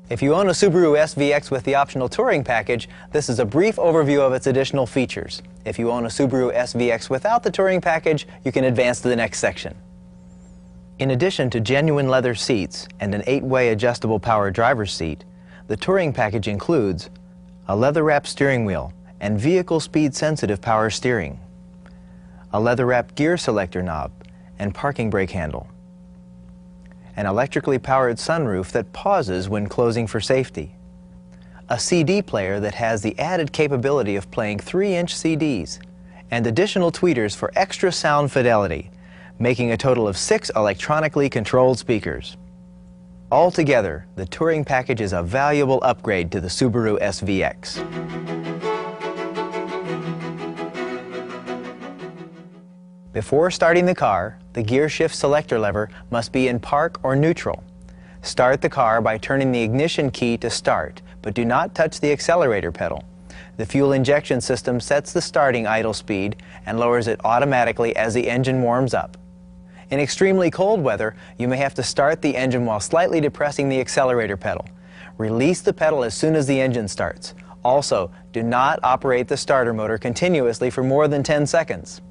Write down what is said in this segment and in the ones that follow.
If you own a Subaru SVX with the optional touring package, this is a brief overview of its additional features. If you own a Subaru SVX without the touring package, you can advance to the next section. In addition to genuine leather seats and an 8-way adjustable power driver's seat, the touring package includes a leather-wrapped steering wheel and vehicle speed-sensitive power steering, a leather-wrapped gear selector knob and parking brake handle, an electrically powered sunroof that pauses when closing for safety, a CD player that has the added capability of playing 3-inch CDs, and additional tweeters for extra sound fidelity, making a total of 6 electronically controlled speakers. Altogether, the touring package is a valuable upgrade to the Subaru SVX. Before starting the car, the gear shift selector lever must be in park or neutral. Start the car by turning the ignition key to start, but do not touch the accelerator pedal. The fuel injection system sets the starting idle speed and lowers it automatically as the engine warms up. In extremely cold weather, you may have to start the engine while slightly depressing the accelerator pedal. Release the pedal as soon as the engine starts. Also, do not operate the starter motor continuously for more than 10 seconds.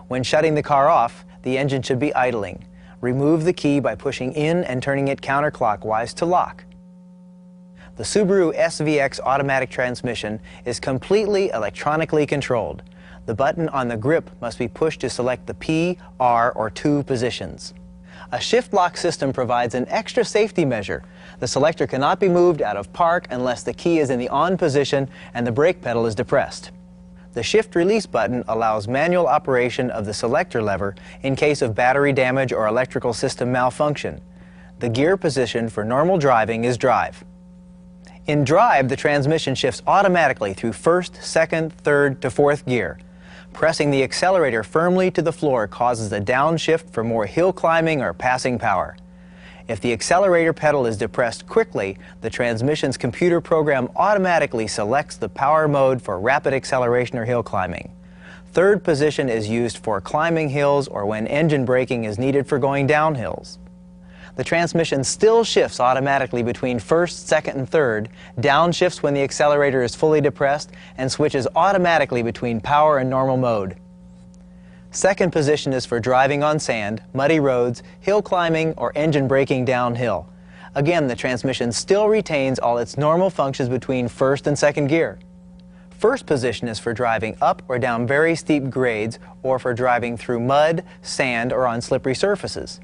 When shutting the car off, the engine should be idling. Remove the key by pushing in and turning it counterclockwise to lock. The Subaru SVX automatic transmission is completely electronically controlled. The button on the grip must be pushed to select the P, R, or 2 positions. A shift lock system provides an extra safety measure. The selector cannot be moved out of park unless the key is in the on position and the brake pedal is depressed. The shift release button allows manual operation of the selector lever in case of battery damage or electrical system malfunction. The gear position for normal driving is drive. In drive, the transmission shifts automatically through 1st, 2nd, 3rd to 4th gear. Pressing the accelerator firmly to the floor causes a downshift for more hill climbing or passing power. If the accelerator pedal is depressed quickly, the transmission's computer program automatically selects the power mode for rapid acceleration or hill climbing. 3rd position is used for climbing hills or when engine braking is needed for going down hills. The transmission still shifts automatically between 1st, 2nd, and 3rd, downshifts when the accelerator is fully depressed, and switches automatically between power and normal mode. 2nd position is for driving on sand, muddy roads, hill climbing, or engine braking downhill. Again, the transmission still retains all its normal functions between 1st and 2nd gear. 1st position is for driving up or down very steep grades or for driving through mud, sand, or on slippery surfaces.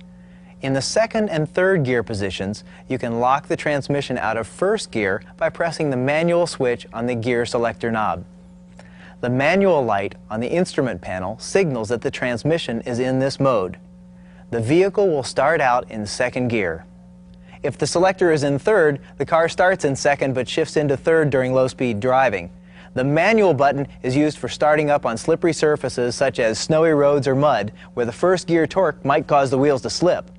In the 2nd and 3rd gear positions, you can lock the transmission out of 1st gear by pressing the manual switch on the gear selector knob. The manual light on the instrument panel signals that the transmission is in this mode. The vehicle will start out in 2nd gear. If the selector is in 3rd, the car starts in 2nd but shifts into 3rd during low-speed driving. The manual button is used for starting up on slippery surfaces such as snowy roads or mud, where the 1st gear torque might cause the wheels to slip.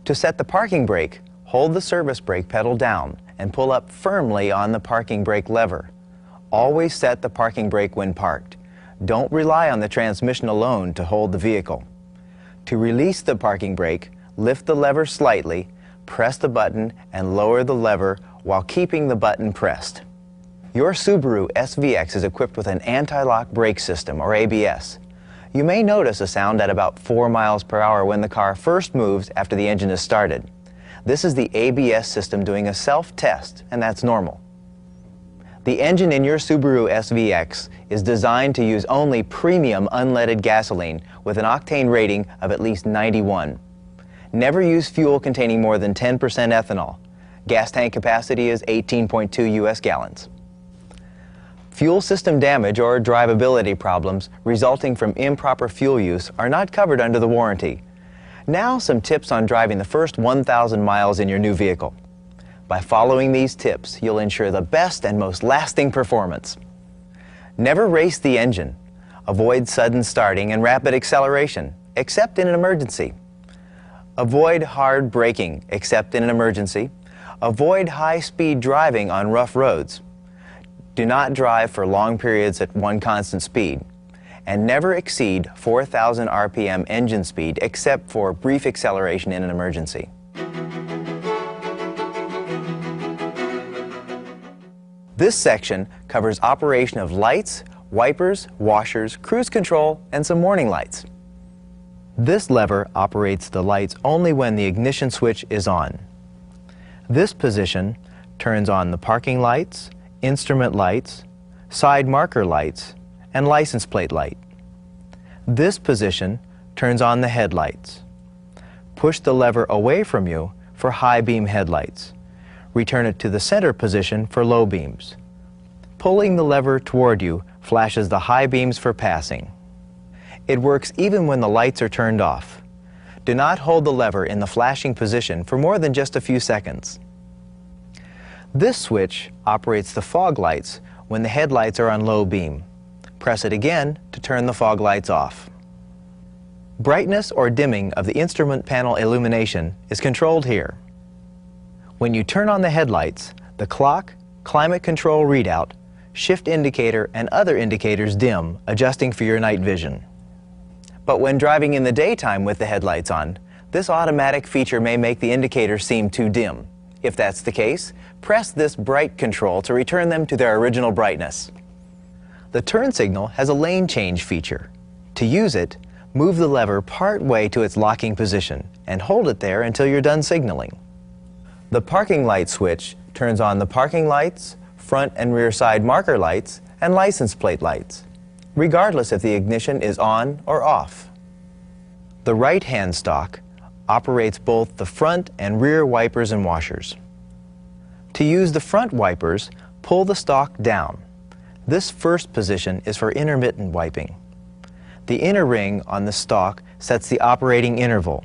To set the parking brake, hold the service brake pedal down and pull up firmly on the parking brake lever. Always set the parking brake when parked. Don't rely on the transmission alone to hold the vehicle. To release the parking brake, lift the lever slightly, press the button, and lower the lever while keeping the button pressed. Your Subaru SVX is equipped with an anti-lock brake system, or ABS. You may notice a sound at about 4 miles per hour when the car first moves after the engine is started. This is the ABS system doing a self-test, and that's normal. The engine in your Subaru SVX is designed to use only premium unleaded gasoline with an octane rating of at least 91. Never use fuel containing more than 10% ethanol. Gas tank capacity is 18.2 U.S. gallons. Fuel system damage or drivability problems resulting from improper fuel use are not covered under the warranty. Now some tips on driving the first 1,000 miles in your new vehicle. By following these tips, you'll ensure the best and most lasting performance. Never race the engine. Avoid sudden starting and rapid acceleration, except in an emergency. Avoid hard braking, except in an emergency. Avoid high-speed driving on rough roads. Do not drive for long periods at one constant speed. And never exceed 4,000 RPM engine speed except for brief acceleration in an emergency. This section covers operation of lights, wipers, washers, cruise control, and some warning lights. This lever operates the lights only when the ignition switch is on. This position turns on the parking lights, instrument lights, side marker lights, and license plate light. This position turns on the headlights. Push the lever away from you for high beam headlights. Return it to the center position for low beams. Pulling the lever toward you flashes the high beams for passing. It works even when the lights are turned off. Do not hold the lever in the flashing position for more than just a few seconds. This switch operates the fog lights when the headlights are on low beam. Press it again to turn the fog lights off. Brightness or dimming of the instrument panel illumination is controlled here. When you turn on the headlights, the clock, climate control readout, shift indicator, and other indicators dim, adjusting for your night vision. But when driving in the daytime with the headlights on, this automatic feature may make the indicators seem too dim. If that's the case, press this bright control to return them to their original brightness. The turn signal has a lane change feature. To use it, move the lever part way to its locking position and hold it there until you're done signaling. The parking light switch turns on the parking lights, front and rear side marker lights, and license plate lights, regardless if the ignition is on or off. The right-hand stalk operates both the front and rear wipers and washers. To use the front wipers, pull the stalk down. This first position is for intermittent wiping. The inner ring on the stalk sets the operating interval.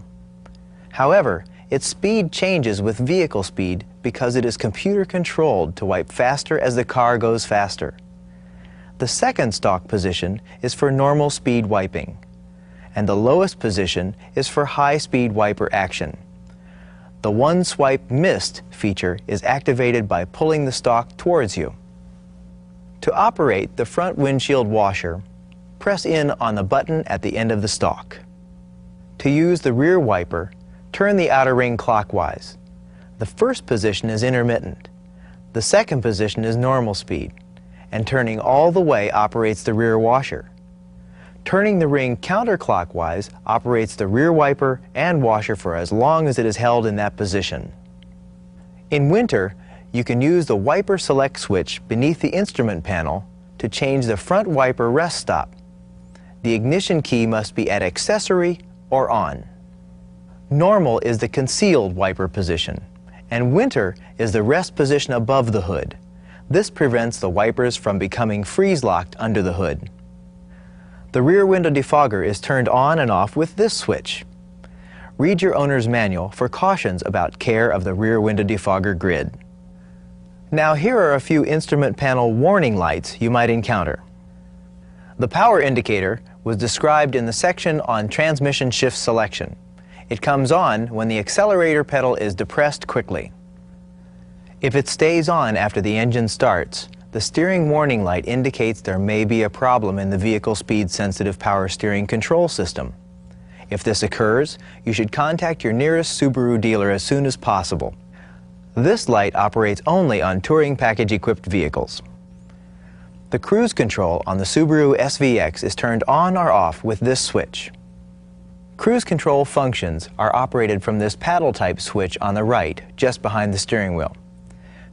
However, its speed changes with vehicle speed because it is computer controlled to wipe faster as the car goes faster. The second stalk position is for normal speed wiping, and the lowest position is for high-speed wiper action. The One Swipe Missed feature is activated by pulling the stalk towards you. To operate the front windshield washer, press in on the button at the end of the stalk. To use the rear wiper, turn the outer ring clockwise. The first position is intermittent. The second position is normal speed, and turning all the way operates the rear washer. Turning the ring counterclockwise operates the rear wiper and washer for as long as it is held in that position. In winter, you can use the wiper select switch beneath the instrument panel to change the front wiper rest stop. The ignition key must be at accessory or on. Normal is the concealed wiper position, and winter is the rest position above the hood. This prevents the wipers from becoming freeze-locked under the hood. The rear window defogger is turned on and off with this switch. Read your owner's manual for cautions about care of the rear window defogger grid. Now here are a few instrument panel warning lights you might encounter. The power indicator was described in the section on transmission shift selection. It comes on when the accelerator pedal is depressed quickly. If it stays on after the engine starts, the steering warning light indicates there may be a problem in the vehicle speed-sensitive power steering control system. If this occurs, you should contact your nearest Subaru dealer as soon as possible. This light operates only on touring package-equipped vehicles. The cruise control on the Subaru SVX is turned on or off with this switch. Cruise control functions are operated from this paddle-type switch on the right, just behind the steering wheel.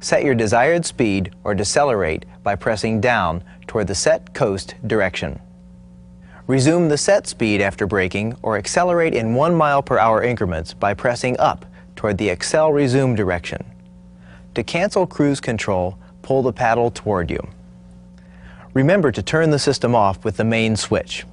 Set your desired speed or decelerate by pressing down toward the set coast direction. Resume the set speed after braking or accelerate in 1 mile/hour increments by pressing up toward the accel resume direction. To cancel cruise control, pull the paddle toward you. Remember to turn the system off with the main switch.